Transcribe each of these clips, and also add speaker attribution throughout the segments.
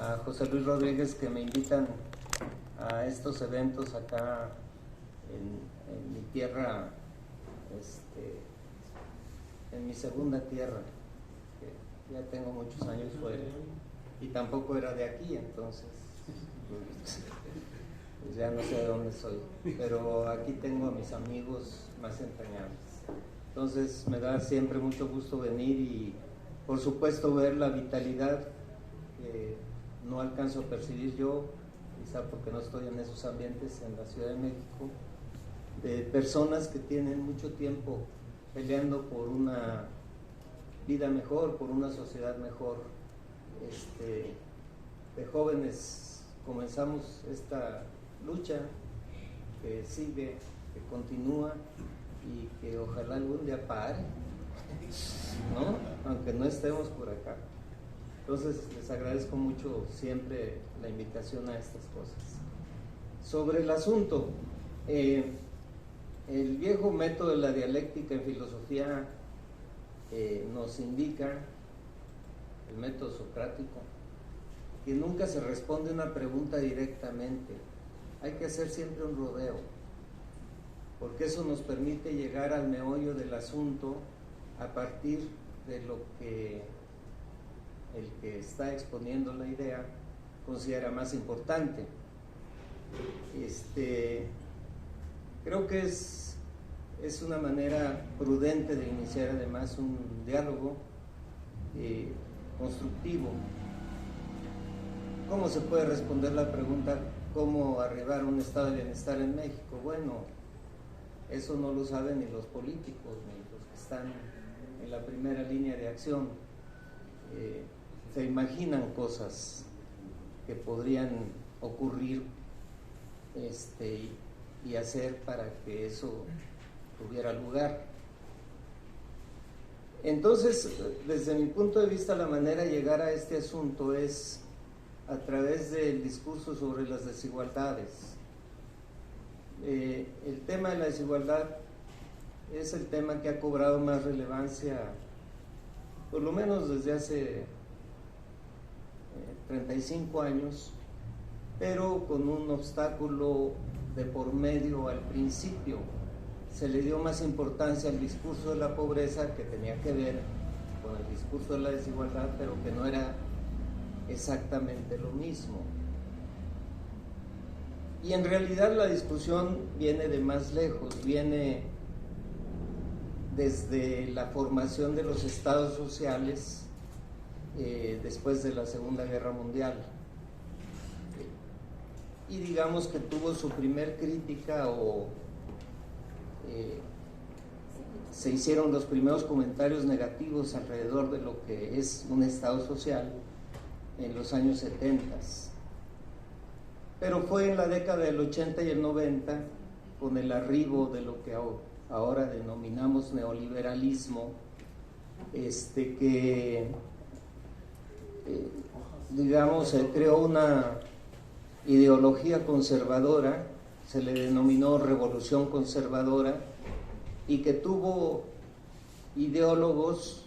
Speaker 1: a José Luis Rodríguez que me invitan a estos eventos acá en mi tierra, en mi segunda tierra, que ya tengo muchos años fuera y tampoco era de aquí, entonces pues ya no sé de dónde soy, pero aquí tengo a mis amigos más entrañables. Entonces me da siempre mucho gusto venir y por supuesto ver la vitalidad que no alcanzo a percibir yo, quizá porque no estoy en esos ambientes en la Ciudad de México, de personas que tienen mucho tiempo peleando por una vida mejor, por una sociedad mejor. De jóvenes comenzamos esta lucha que sigue, que continúa y que ojalá algún día pare, ¿no? Aunque no estemos por acá. Entonces les agradezco mucho siempre la invitación a estas cosas. Sobre el asunto, el viejo método de la dialéctica en filosofía nos indica, el método socrático, que nunca se responde una pregunta directamente, hay que hacer siempre un rodeo, porque eso nos permite llegar al meollo del asunto a partir de lo que el que está exponiendo la idea considera más importante. Creo que es una manera prudente de iniciar además un diálogo constructivo. ¿Cómo se puede responder la pregunta cómo arribar a un estado de bienestar en México? Bueno, eso no lo saben ni los políticos, ni los que están en la primera línea de acción. Se imaginan cosas que podrían ocurrir y hacer para que eso tuviera lugar. Entonces, desde mi punto de vista, la manera de llegar a este asunto es a través del discurso sobre las desigualdades. El tema de la desigualdad es el tema que ha cobrado más relevancia, por lo menos desde hace 35 años, pero con un obstáculo de por medio al principio. Se le dio más importancia al discurso de la pobreza, que tenía que ver con el discurso de la desigualdad, pero que no era exactamente lo mismo. Y en realidad la discusión viene de más lejos, viene desde la formación de los estados sociales después de la Segunda Guerra Mundial. Y digamos que tuvo su primer crítica se hicieron los primeros comentarios negativos alrededor de lo que es un estado social en los años 70. Pero fue en la década del 80 y el 90, con el arribo de lo que ahora denominamos neoliberalismo, que digamos se creó una ideología conservadora, se le denominó revolución conservadora, y que tuvo ideólogos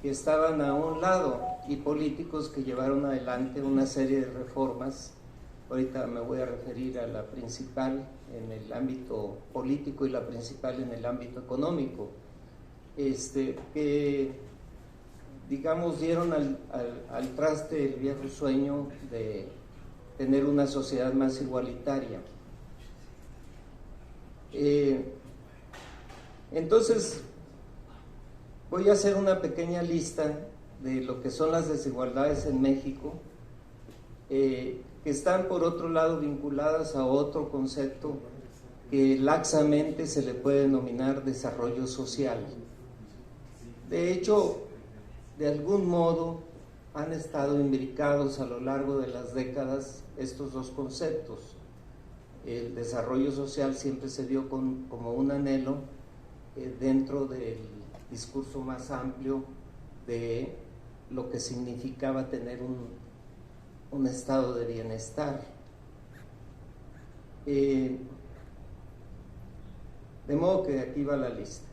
Speaker 1: que estaban a un lado y políticos que llevaron adelante una serie de reformas. Ahorita me voy a referir a la principal en el ámbito político y la principal en el ámbito económico, que digamos dieron al traste el viejo sueño de tener una sociedad más igualitaria. Entonces voy a hacer una pequeña lista de lo que son las desigualdades en México, que están por otro lado vinculadas a otro concepto que laxamente se le puede denominar desarrollo social. De hecho, de algún modo han estado imbricados a lo largo de las décadas estos dos conceptos. El desarrollo social siempre se dio como un anhelo dentro del discurso más amplio de lo que significaba tener un estado de bienestar. De modo que aquí va la lista.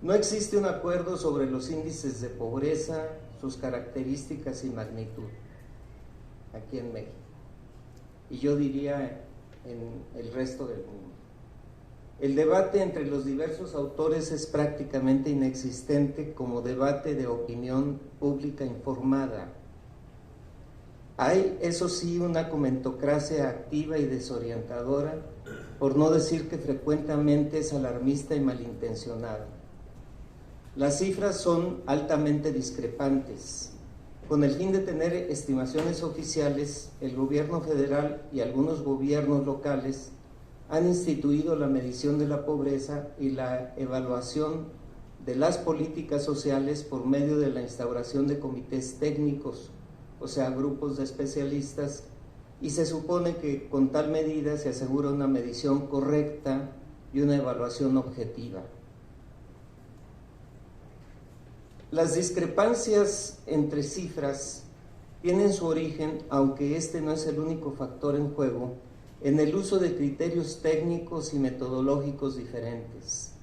Speaker 1: No existe un acuerdo sobre los índices de pobreza, sus características y magnitud aquí en México, y yo diría en el resto del mundo. El debate entre los diversos autores es prácticamente inexistente como debate de opinión pública informada. Hay, eso sí, una comentocracia activa y desorientadora, por no decir que frecuentemente es alarmista y malintencionada. Las cifras son altamente discrepantes. Con el fin de tener estimaciones oficiales, el gobierno federal y algunos gobiernos locales han instituido la medición de la pobreza y la evaluación de las políticas sociales por medio de la instauración de comités técnicos, o sea, grupos de especialistas, y se supone que con tal medida se asegura una medición correcta y una evaluación objetiva. Las discrepancias entre cifras tienen su origen, aunque este no es el único factor en juego, en el uso de criterios técnicos y metodológicos diferentes.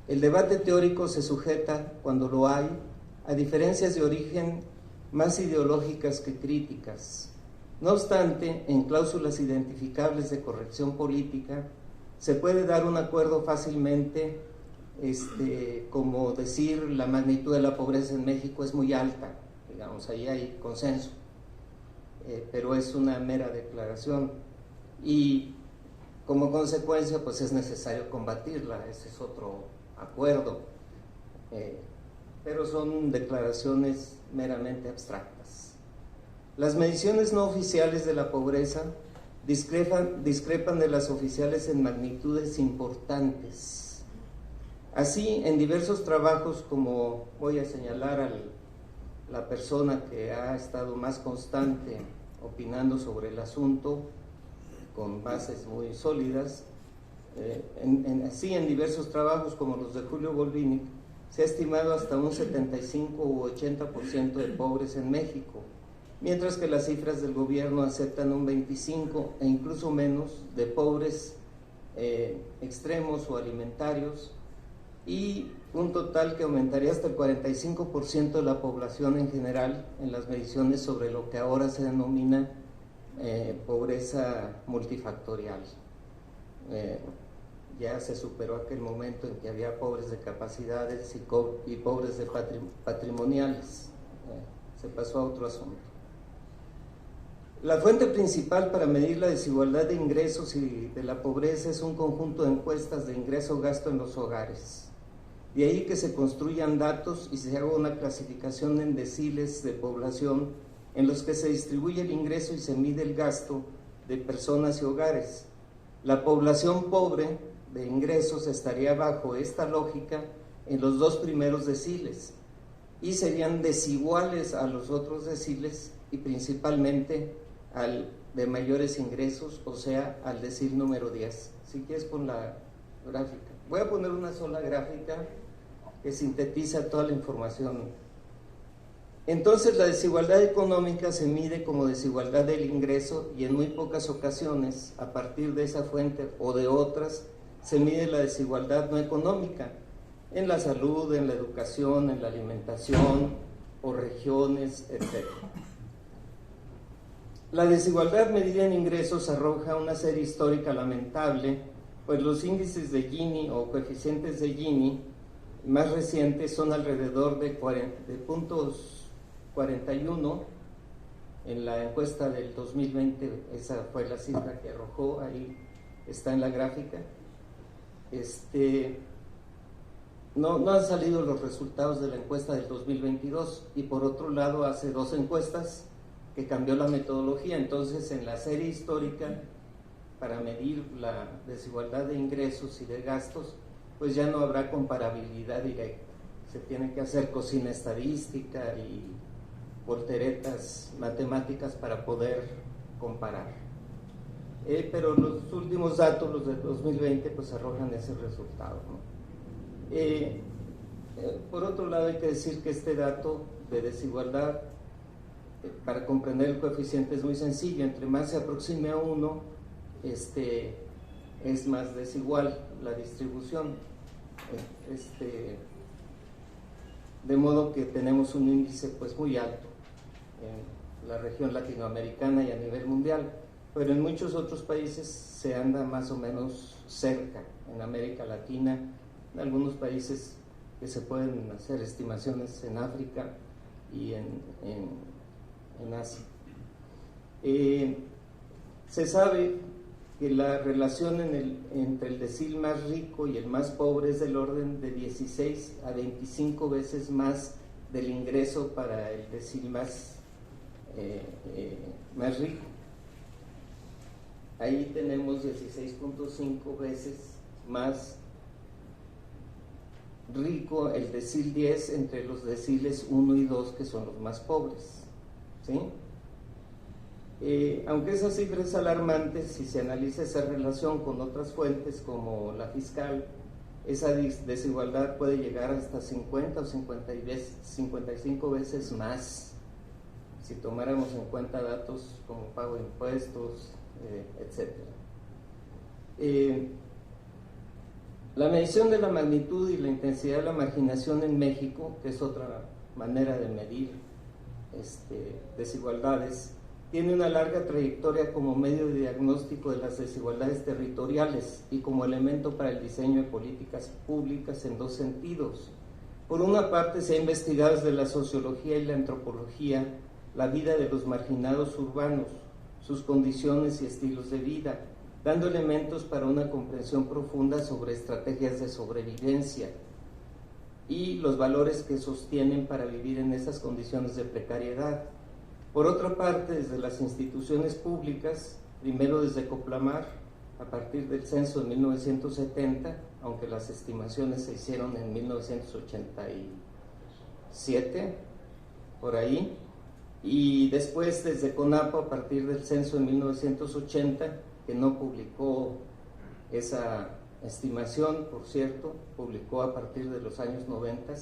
Speaker 1: El debate teórico se sujeta, cuando lo hay, a diferencias de origen más ideológicas que críticas. No obstante, en cláusulas identificables de corrección política, se puede dar un acuerdo fácilmente, como decir la magnitud de la pobreza en México es muy alta, digamos, ahí hay consenso, pero es una mera declaración. Y como consecuencia pues es necesario combatirla, ese es otro acuerdo, pero son declaraciones meramente abstractas. Las mediciones no oficiales de la pobreza discrepan de las oficiales en magnitudes importantes. Así, en diversos trabajos, como voy a señalar a la persona que ha estado más constante opinando sobre el asunto, con bases muy sólidas, así en diversos trabajos como los de Julio Volvinic, se ha estimado hasta un 75 u 80% de pobres en México, mientras que las cifras del gobierno aceptan un 25 e incluso menos de pobres extremos o alimentarios, y un total que aumentaría hasta el 45% de la población en general en las mediciones sobre lo que ahora se denomina pobreza multifactorial. Ya se superó aquel momento en que había pobres de capacidades y pobres de patrimoniales. Se pasó a otro asunto. La fuente principal para medir la desigualdad de ingresos y de la pobreza es un conjunto de encuestas de ingreso-gasto en los hogares. De ahí que se construyan datos y se haga una clasificación en deciles de población en los que se distribuye el ingreso y se mide el gasto de personas y hogares. La población pobre de ingresos estaría bajo esta lógica en los dos primeros deciles y serían desiguales a los otros deciles y principalmente al de mayores ingresos, o sea, al decil número 10. Si quieres pon la gráfica. Voy a poner una sola gráfica que sintetiza toda la información. Entonces, la desigualdad económica se mide como desigualdad del ingreso y en muy pocas ocasiones, a partir de esa fuente o de otras, se mide la desigualdad no económica, en la salud, en la educación, en la alimentación, por regiones, etc. La desigualdad medida en ingresos arroja una serie histórica lamentable, pues los índices de Gini o coeficientes de Gini más recientes son alrededor de puntos 41 en la encuesta del 2020, esa fue la cifra que arrojó, ahí está en la gráfica. No han salido los resultados de la encuesta del 2022 y por otro lado hace dos encuestas que cambió la metodología, entonces en la serie histórica para medir la desigualdad de ingresos y de gastos pues ya no habrá comparabilidad directa, se tiene que hacer cocina estadística y volteretas matemáticas para poder comparar. Pero los últimos datos, los de 2020, pues arrojan ese resultado, ¿no? Por otro lado, hay que decir que este dato de desigualdad, para comprender el coeficiente es muy sencillo, entre más se aproxime a 1, es más desigual la distribución. de modo que tenemos un índice pues muy alto en la región latinoamericana y a nivel mundial, pero en muchos otros países se anda más o menos cerca, en América Latina, en algunos países que se pueden hacer estimaciones en África y en Asia. Se sabe que la relación entre el decil más rico y el más pobre es del orden de 16 a 25 veces más del ingreso para el decil más rico. Ahí tenemos 16.5 veces más rico el decil 10 entre los deciles 1 y 2, que son los más pobres, ¿sí? Aunque esa cifra es alarmante, si se analiza esa relación con otras fuentes como la fiscal, esa desigualdad puede llegar hasta 50 o 55 veces más si tomáramos en cuenta datos como pago de impuestos, etc. La medición de la magnitud y la intensidad de la marginación en México, que es otra manera de medir desigualdades, tiene una larga trayectoria como medio de diagnóstico de las desigualdades territoriales y como elemento para el diseño de políticas públicas en dos sentidos. Por una parte, se ha investigado desde la sociología y la antropología la vida de los marginados urbanos, sus condiciones y estilos de vida, dando elementos para una comprensión profunda sobre estrategias de sobrevivencia y los valores que sostienen para vivir en esas condiciones de precariedad. Por otra parte, desde las instituciones públicas, primero desde Coplamar, a partir del censo de 1970, aunque las estimaciones se hicieron en 1987, por ahí, y después desde CONAPO a partir del censo de 1980, que no publicó esa estimación, por cierto, publicó a partir de los años 90,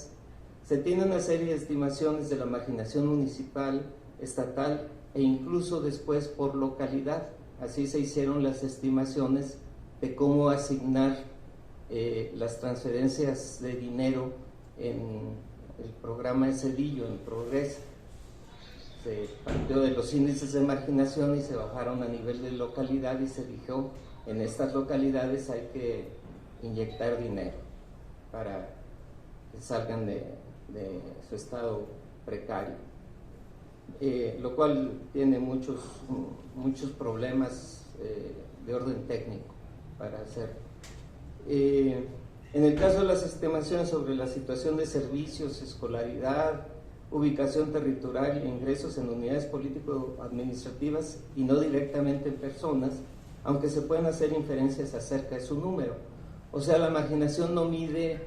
Speaker 1: se tiene una serie de estimaciones de la marginación municipal, estatal e incluso después por localidad. Así se hicieron las estimaciones de cómo asignar las transferencias de dinero en el programa de Cedillo, en Progresa. Se partió de los índices de marginación y se bajaron a nivel de localidad y se dijo, en estas localidades hay que inyectar dinero para que salgan de su estado precario. Lo cual tiene muchos problemas de orden técnico para hacer. En el caso de las estimaciones sobre la situación de servicios, escolaridad, ubicación territorial e ingresos en unidades político-administrativas y no directamente en personas, aunque se pueden hacer inferencias acerca de su número. O sea, la marginación no mide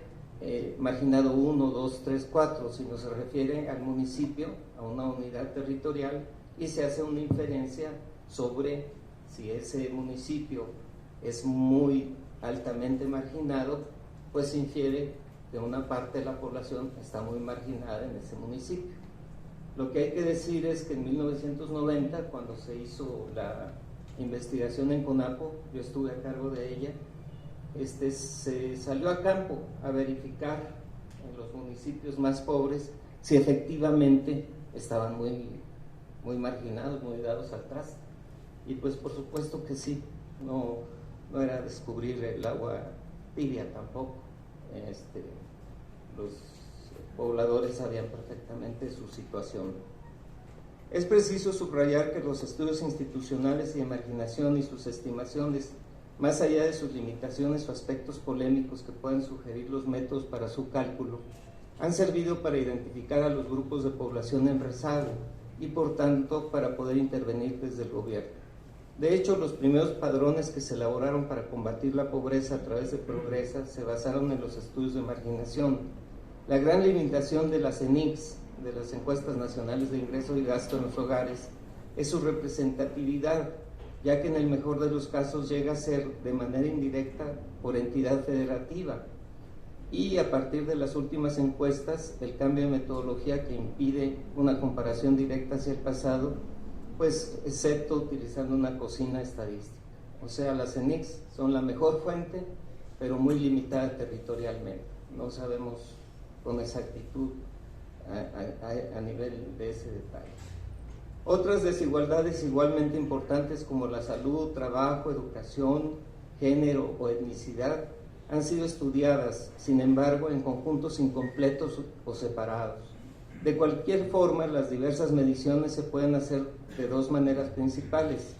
Speaker 1: marginado 1, 2, 3, 4, sino se refiere al municipio, a una unidad territorial, y se hace una inferencia sobre si ese municipio es muy altamente marginado, pues se infiere que una parte de la población está muy marginada en ese municipio. Lo que hay que decir es que en 1990, cuando se hizo la investigación en CONAPO, yo estuve a cargo de ella, se salió a campo a verificar en los municipios más pobres si efectivamente estaban muy marginados, muy dados atrás. Y pues por supuesto que sí, no era descubrir el agua tibia tampoco. Los pobladores sabían perfectamente su situación. Es preciso subrayar que los estudios institucionales y de marginación y sus estimaciones, más allá de sus limitaciones o aspectos polémicos que pueden sugerir los métodos para su cálculo, han servido para identificar a los grupos de población en rezago y por tanto para poder intervenir desde el gobierno. De hecho, los primeros padrones que se elaboraron para combatir la pobreza a través de Progresa se basaron en los estudios de marginación. La gran limitación de las ENICs, de las Encuestas Nacionales de Ingreso y Gasto en los Hogares, es su representatividad, ya que en el mejor de los casos llega a ser de manera indirecta por entidad federativa. Y a partir de las últimas encuestas, el cambio de metodología que impide una comparación directa hacia el pasado, pues excepto utilizando una cocina estadística. O sea, las ENICs son la mejor fuente, pero muy limitada territorialmente. No sabemos con exactitud a nivel de ese detalle. Otras desigualdades igualmente importantes como la salud, trabajo, educación, género o etnicidad han sido estudiadas, sin embargo, en conjuntos incompletos o separados. De cualquier forma, las diversas mediciones se pueden hacer de dos maneras principales: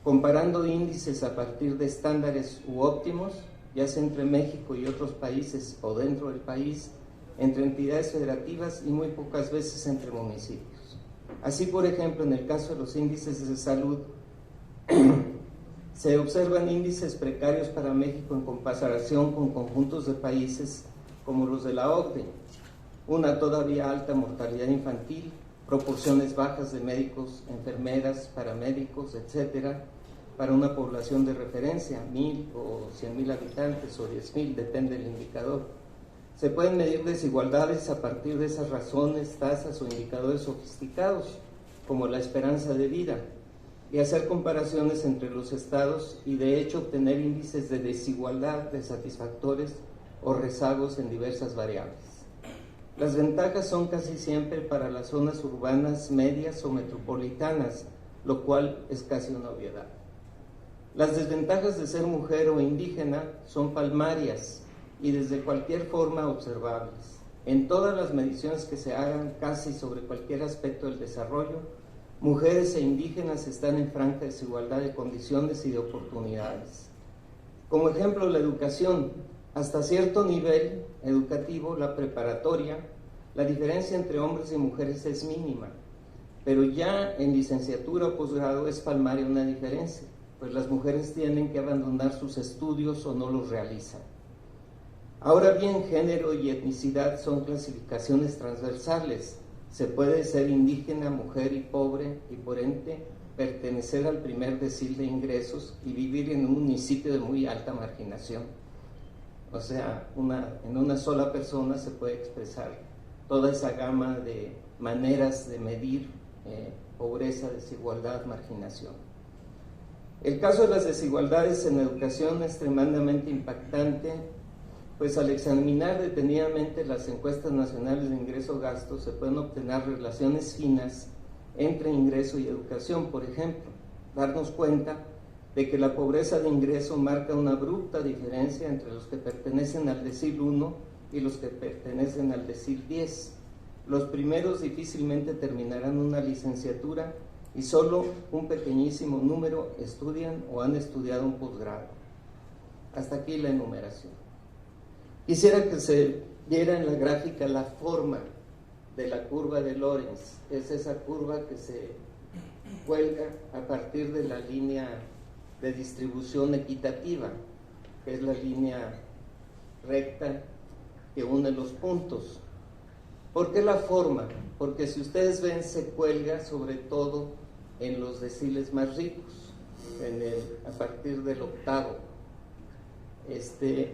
Speaker 1: comparando índices a partir de estándares u óptimos, ya sea entre México y otros países o dentro del país, entre entidades federativas y muy pocas veces entre municipios. Así, por ejemplo, en el caso de los índices de salud, se observan índices precarios para México en comparación con conjuntos de países como los de la OCDE, una todavía alta mortalidad infantil, proporciones bajas de médicos, enfermeras, paramédicos, etcétera, para una población de referencia, 1,000 o 100,000 habitantes o 10,000, depende del indicador. Se pueden medir desigualdades a partir de esas razones, tasas o indicadores sofisticados, como la esperanza de vida, y hacer comparaciones entre los estados y de hecho obtener índices de desigualdad de satisfactores o rezagos en diversas variables. Las ventajas son casi siempre para las zonas urbanas medias o metropolitanas, lo cual es casi una obviedad. Las desventajas de ser mujer o indígena son palmarias y desde cualquier forma observables. En todas las mediciones que se hagan casi sobre cualquier aspecto del desarrollo, mujeres e indígenas están en franca desigualdad de condiciones y de oportunidades. Como ejemplo, la educación. Hasta cierto nivel educativo, la preparatoria, la diferencia entre hombres y mujeres es mínima, pero ya en licenciatura o posgrado es palmaria una diferencia, pues las mujeres tienen que abandonar sus estudios o no los realizan. Ahora bien, género y etnicidad son clasificaciones transversales. Se puede ser indígena, mujer y pobre y por ende pertenecer al primer decil de ingresos y vivir en un municipio de muy alta marginación. O sea, en una sola persona se puede expresar toda esa gama de maneras de medir pobreza, desigualdad, marginación. El caso de las desigualdades en educación es tremendamente impactante, pues al examinar detenidamente las encuestas nacionales de ingreso-gasto se pueden obtener relaciones finas entre ingreso y educación. Por ejemplo, darnos cuenta de que la pobreza de ingreso marca una abrupta diferencia entre los que pertenecen al decil 1 y los que pertenecen al decil 10. Los primeros difícilmente terminarán una licenciatura y solo un pequeñísimo número estudian o han estudiado un posgrado. Hasta aquí la enumeración. Quisiera que se viera en la gráfica la forma de la curva de Lorenz. Es esa curva que se cuelga a partir de la línea de distribución equitativa, que es la línea recta que une los puntos. ¿Por qué la forma? Porque si ustedes ven, se cuelga sobre todo en los deciles más ricos, a partir del octavo.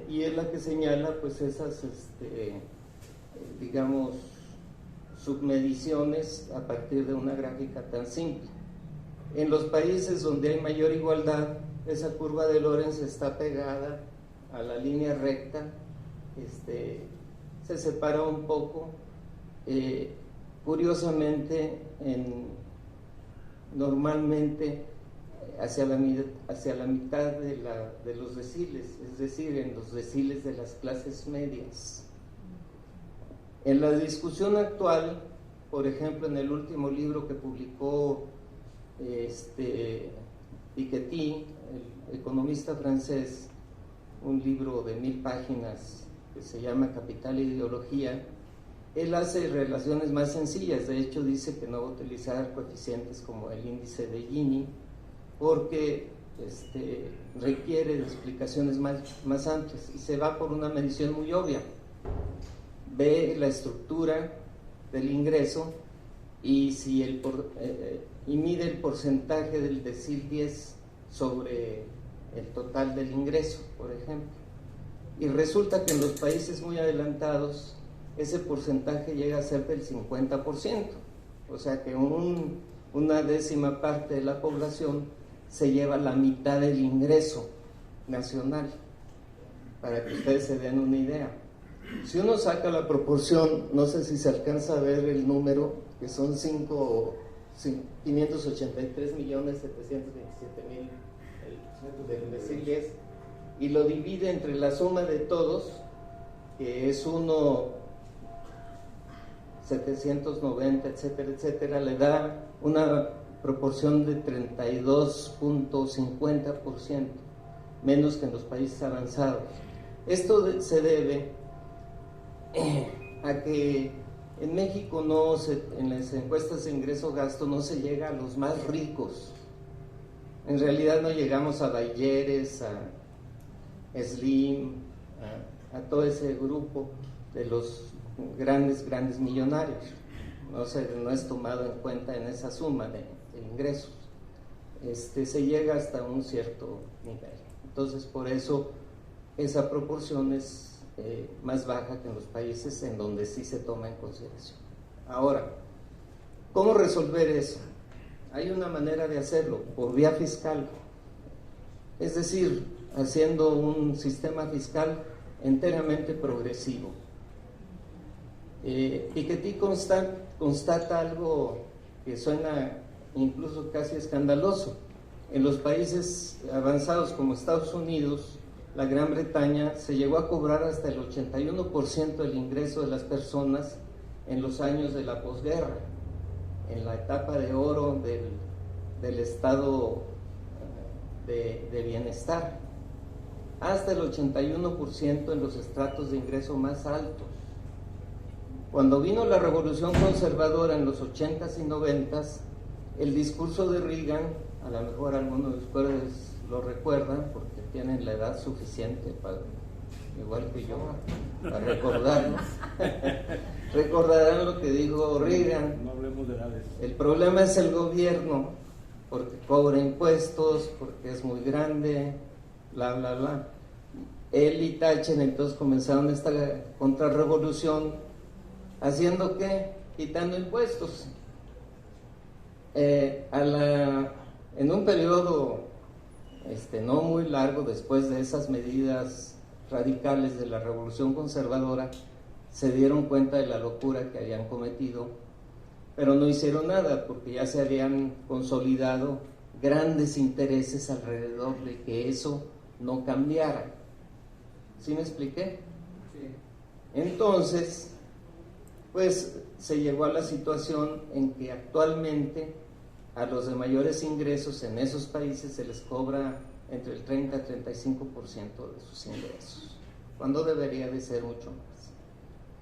Speaker 1: Y es la que señala pues esas, digamos, submediciones a partir de una gráfica tan simple. En los países donde hay mayor igualdad, esa curva de Lorenz está pegada a la línea recta, se separa un poco, curiosamente, normalmente hacia la mitad de los deciles, es decir, en los deciles de las clases medias. En la discusión actual, por ejemplo, en el último libro que publicó Piketty, el economista francés, un libro de 1000 páginas que se llama Capital e Ideología, él hace relaciones más sencillas. De hecho, dice que no va a utilizar coeficientes como el índice de Gini porque requiere de explicaciones más amplias y se va por una medición muy obvia. Ve la estructura del ingreso y y mide el porcentaje del decil 10 sobre el total del ingreso, por ejemplo. Y resulta que en los países muy adelantados ese porcentaje llega a ser del 50%, o sea que una décima parte de la población se lleva la mitad del ingreso nacional, para que ustedes se den una idea. Si uno saca la proporción, no sé si se alcanza a ver el número, que son 583.727.000 de imbéciles, y lo divide entre la suma de todos, que es 790, etcétera, etcétera, le da una proporción de 32.50%, menos que en los países avanzados. Esto se debe a que en México en las encuestas de ingreso-gasto no se llega a los más ricos. En realidad no llegamos a Bayeres, a Slim, a todo ese grupo de los grandes millonarios. No es tomado en cuenta en esa suma de ingresos. Se llega hasta un cierto nivel. Entonces, por eso esa proporción es más baja que en los países en donde sí se toma en consideración. Ahora, ¿cómo resolver eso? Hay una manera de hacerlo, por vía fiscal, es decir, haciendo un sistema fiscal enteramente progresivo. Piketty constata algo que suena incluso casi escandaloso. En los países avanzados como Estados Unidos, la Gran Bretaña, se llegó a cobrar hasta el 81% del ingreso de las personas en los años de la posguerra, en la etapa de oro del estado de bienestar, hasta el 81% en los estratos de ingreso más altos. Cuando vino la revolución conservadora en los 80s y 90s, el discurso de Reagan, a lo mejor algunos de ustedes lo recuerdan porque tienen la edad suficiente igual que yo, para recordarlo. Recordarán lo que dijo Reagan.
Speaker 2: No hablemos de edades.
Speaker 1: El problema es el gobierno, porque cobra impuestos, porque es muy grande, bla, bla, bla. Él y Thatcher entonces comenzaron esta contrarrevolución, ¿haciendo qué? Quitando impuestos. En un periodo no muy largo después de esas medidas radicales de la revolución conservadora, se dieron cuenta de la locura que habían cometido, pero no hicieron nada porque ya se habían consolidado grandes intereses alrededor de que eso no cambiara. ¿Sí me expliqué? Sí. Entonces, pues se llegó a la situación en que actualmente a los de mayores ingresos en esos países se les cobra entre el 30 y 35% de sus ingresos, cuando debería de ser mucho más.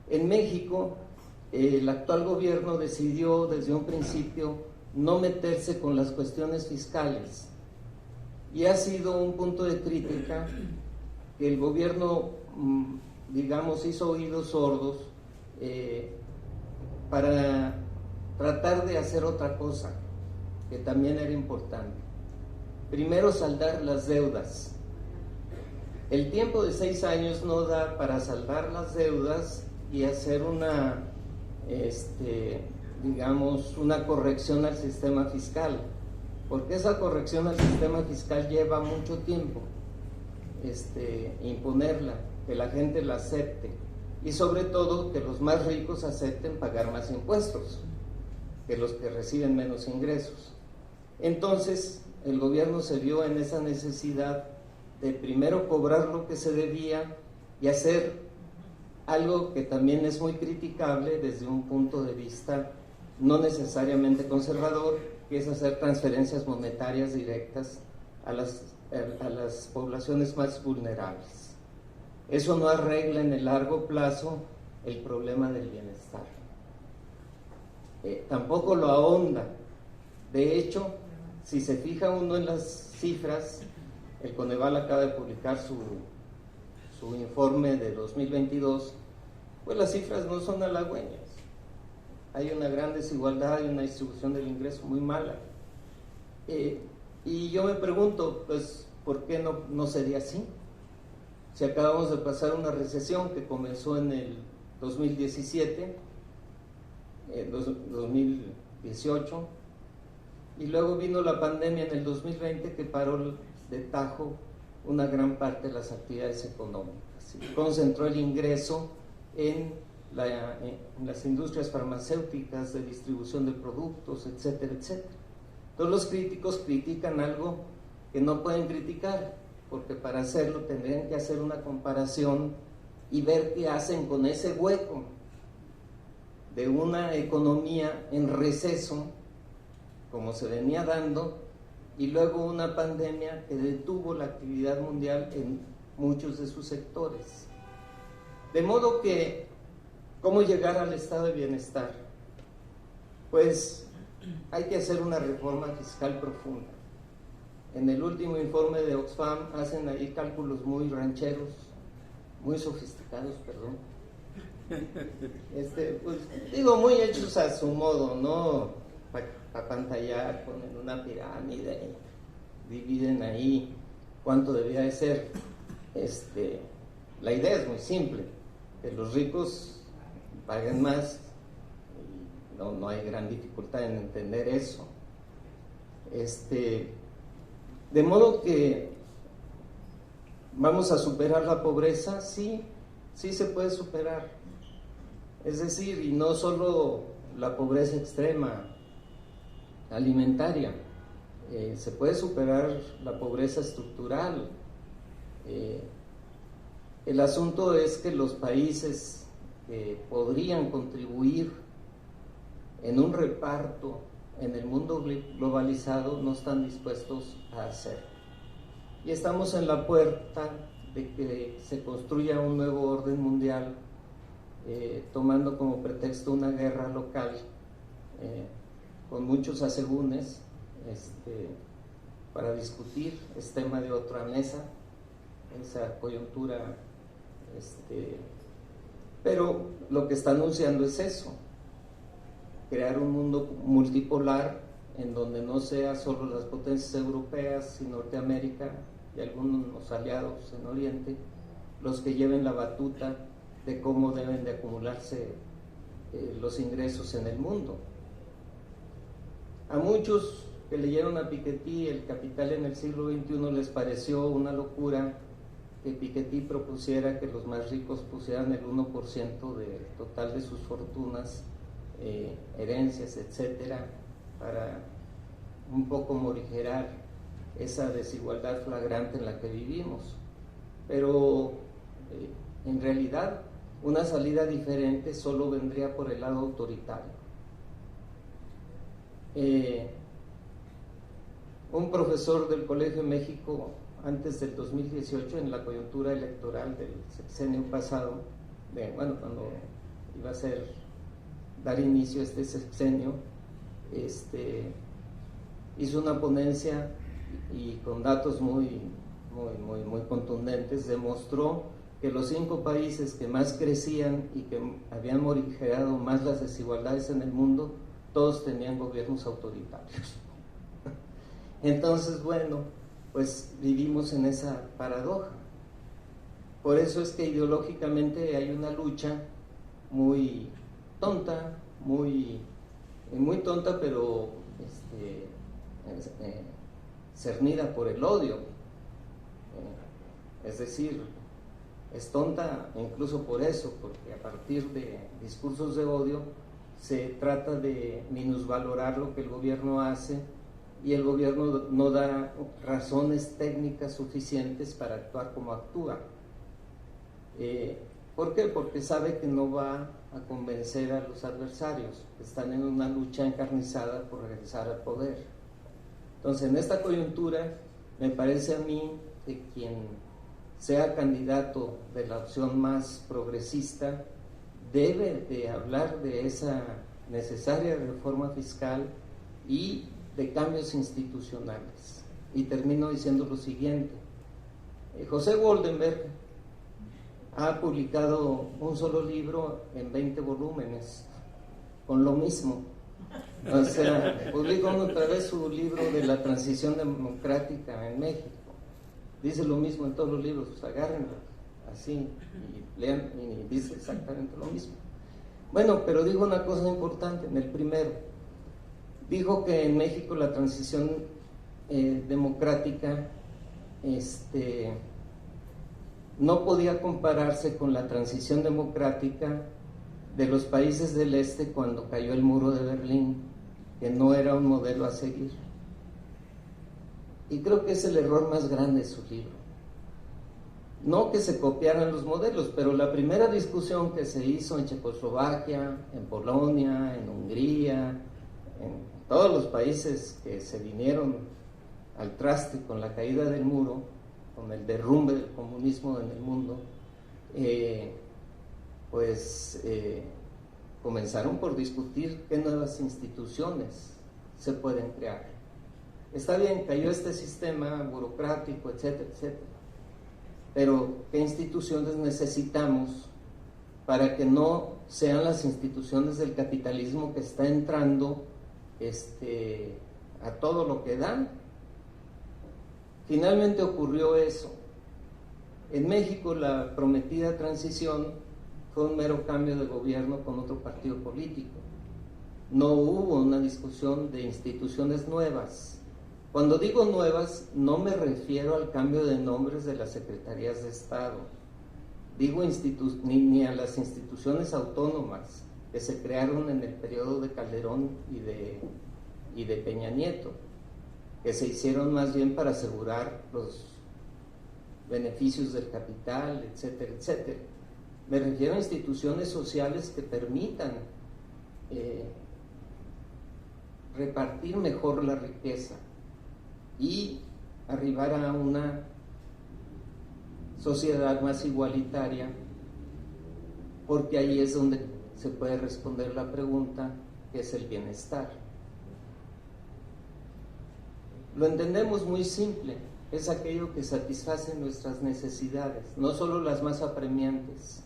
Speaker 1: En México, el actual gobierno decidió desde un principio no meterse con las cuestiones fiscales, y ha sido un punto de crítica que el gobierno, digamos, hizo oídos sordos para tratar de hacer otra cosa que también era importante. Primero, saldar las deudas. El tiempo de 6 años no da para saldar las deudas y hacer una corrección al sistema fiscal, porque esa corrección al sistema fiscal lleva mucho tiempo, imponerla, que la gente la acepte, y sobre todo que los más ricos acepten pagar más impuestos que los que reciben menos ingresos. Entonces el gobierno se vio en esa necesidad de primero cobrar lo que se debía y hacer algo que también es muy criticable desde un punto de vista no necesariamente conservador, que es hacer transferencias monetarias directas a las poblaciones más vulnerables. Eso no arregla en el largo plazo el problema del bienestar. Tampoco lo ahonda. De hecho, si se fija uno en las cifras, el Coneval acaba de publicar su informe de 2022, pues las cifras no son halagüeñas. Hay una gran desigualdad y una distribución del ingreso muy mala. Y yo me pregunto, pues, ¿por qué no sería así? Si acabamos de pasar una recesión que comenzó en el 2017, 2018, y luego vino la pandemia en el 2020 que paró de tajo una gran parte de las actividades económicas y concentró el ingreso en las industrias farmacéuticas, de distribución de productos, etcétera, etcétera. Todos los críticos critican algo que no pueden criticar, porque para hacerlo tendrían que hacer una comparación y ver qué hacen con ese hueco de una economía en receso, como se venía dando, y luego una pandemia que detuvo la actividad mundial en muchos de sus sectores. De modo que, ¿cómo llegar al estado de bienestar? Pues hay que hacer una reforma fiscal profunda. En el último informe de Oxfam hacen ahí cálculos muy rancheros, muy sofisticados, perdón. Pues digo, muy hechos a su modo, ¿no? Para pantallar, ponen una pirámide, dividen ahí cuánto debía de ser. La idea es muy simple, que los ricos paguen más, y no hay gran dificultad en entender eso. De modo que vamos a superar la pobreza, sí se puede superar. Es decir, y no solo la pobreza extrema alimentaria, se puede superar la pobreza estructural. El asunto es que los países que podrían contribuir en un reparto en el mundo globalizado no están dispuestos a hacerlo. Y estamos en la puerta de que se construya un nuevo orden mundial, tomando como pretexto una guerra local, con muchos asegúnes, para discutir, es tema de otra mesa, esa coyuntura, pero lo que está anunciando es eso, crear un mundo multipolar en donde no sea solo las potencias europeas y Norteamérica y algunos aliados en Oriente los que lleven la batuta de cómo deben de acumularse los ingresos en el mundo. A muchos que leyeron a Piketty El Capital en el siglo XXI les pareció una locura que Piketty propusiera que los más ricos pusieran el 1% del total de sus fortunas, herencias, etcétera, para un poco morigerar esa desigualdad flagrante en la que vivimos. Pero en realidad una salida diferente solo vendría por el lado autoritario. Un profesor del Colegio de México antes del 2018, en la coyuntura electoral del sexenio pasado, cuando iba a dar inicio a este sexenio, hizo una ponencia y con datos muy contundentes demostró que los 5 países que más crecían y que habían morigerado más las desigualdades en el mundo, todos tenían gobiernos autoritarios. Entonces, pues vivimos en esa paradoja. Por eso es que ideológicamente hay una lucha muy tonta, muy tonta, pero cernida por el odio. Es decir, es tonta incluso por eso, porque a partir de discursos de odio se trata de minusvalorar lo que el gobierno hace, y el gobierno no da razones técnicas suficientes para actuar como actúa. ¿Por qué? Porque sabe que no va a convencer a los adversarios, que están en una lucha encarnizada por regresar al poder. Entonces, en esta coyuntura, me parece a mí que quien sea candidato de la opción más progresista debe de hablar de esa necesaria reforma fiscal y de cambios institucionales. Y termino diciendo lo siguiente: José Goldenberg ha publicado un solo libro en 20 volúmenes con lo mismo. O sea, publicó otra vez su libro de la transición democrática en México. Dice lo mismo en todos los libros, pues agárrenlo así y lean, y dice exactamente lo mismo. Pero dijo una cosa importante en el primero. Dijo que en México la transición democrática no podía compararse con la transición democrática de los países del este cuando cayó el muro de Berlín, que no era un modelo a seguir. Y creo que es el error más grande de su libro. No que se copiaran los modelos, pero la primera discusión que se hizo en Checoslovaquia, en Polonia, en Hungría, en todos los países que se vinieron al traste con la caída del muro, con el derrumbe del comunismo en el mundo, comenzaron por discutir qué nuevas instituciones se pueden crear. Está bien, cayó este sistema burocrático, etcétera, etcétera, pero ¿qué instituciones necesitamos para que no sean las instituciones del capitalismo que está entrando a todo lo que dan? Finalmente ocurrió eso. En México la prometida transición fue un mero cambio de gobierno con otro partido político. No hubo una discusión de instituciones nuevas. Cuando digo nuevas, no me refiero al cambio de nombres de las secretarías de Estado. Digo ni a las instituciones autónomas que se crearon en el periodo de Calderón y de Peña Nieto, que se hicieron más bien para asegurar los beneficios del capital, etcétera, etcétera. Me refiero a instituciones sociales que permitan repartir mejor la riqueza y arribar a una sociedad más igualitaria, porque ahí es donde se puede responder la pregunta, ¿qué es el bienestar? Lo entendemos muy simple, es aquello que satisface nuestras necesidades, no solo las más apremiantes,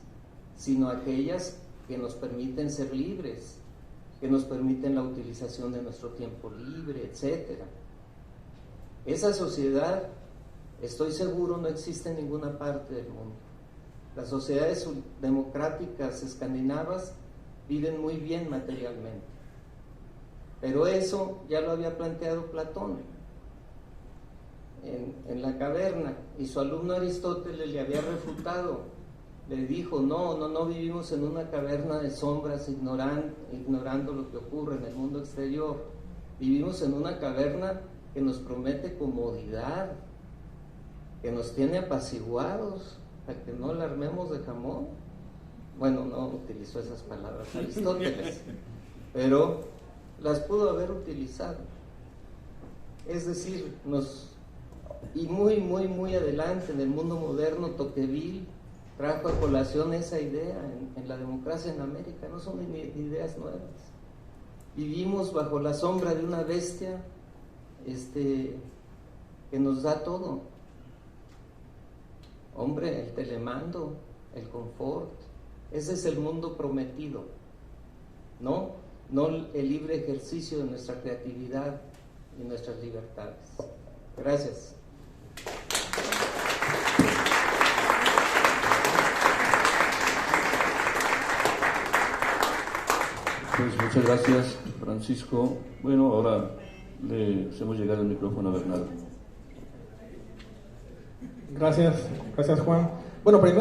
Speaker 1: sino aquellas que nos permiten ser libres, que nos permiten la utilización de nuestro tiempo libre, etcétera. Esa sociedad, estoy seguro, no existe en ninguna parte del mundo. Las sociedades democráticas escandinavas viven muy bien materialmente, pero eso ya lo había planteado Platón en la caverna, y su alumno Aristóteles le había refutado. Le dijo, no vivimos en una caverna de sombras ignorando lo que ocurre en el mundo exterior. Vivimos en una caverna que nos promete comodidad, que nos tiene apaciguados, para que no la armemos de jamón. Bueno, no utilizó esas palabras Aristóteles, pero las pudo haber utilizado. Es decir, y muy adelante en el mundo moderno, Tocqueville trajo a colación esa idea en la democracia en América. No son ideas nuevas. Vivimos bajo la sombra de una bestia que nos da todo. Hombre, el telemando, el confort, ese es el mundo prometido, no el libre ejercicio de nuestra creatividad y nuestras libertades. Gracias.
Speaker 2: Pues muchas gracias, Francisco. Bueno, ahora le hacemos llegar el micrófono a Bernardo.
Speaker 3: Gracias Juan. Bueno, primero